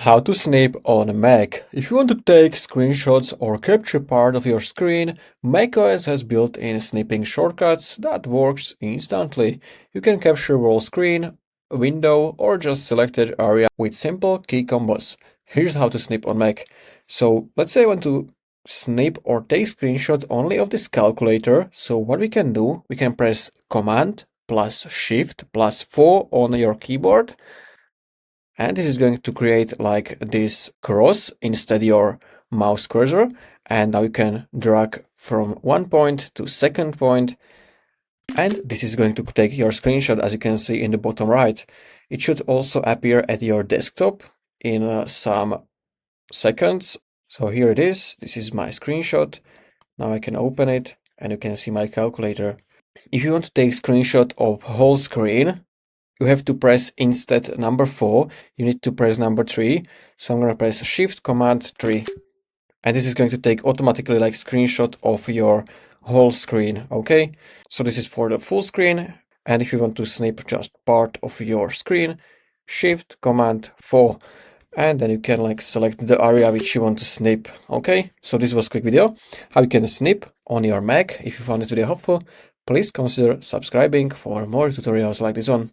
How to snip on a Mac. If you want to take screenshots or capture part of your screen, macOS has built-in snipping shortcuts that works instantly. You can capture whole screen, window, or just selected area with simple key combos. Here's how to snip on Mac. So let's say I want to snip or take screenshot only of this calculator. So what we can do, we can press Command plus Shift plus 4 on your keyboard. And this is going to create like this cross instead your mouse cursor. And now you can drag from one point to second point. And this is going to take your screenshot, as you can see in the bottom right. It should also appear at your desktop in some seconds. So here it is. This is my screenshot. Now I can open it and you can see my calculator. If you want to take screenshot of whole screen, you have to press instead number 4, you need to press number 3. So I'm going to press Shift Command 3. And this is going to take automatically like screenshot of your whole screen, okay? So this is for the full screen. And if you want to snip just part of your screen, Shift Command 4. And then you can like select the area which you want to snip, okay? So this was a quick video, how you can snip on your Mac. If you found this video helpful, please consider subscribing for more tutorials like this one.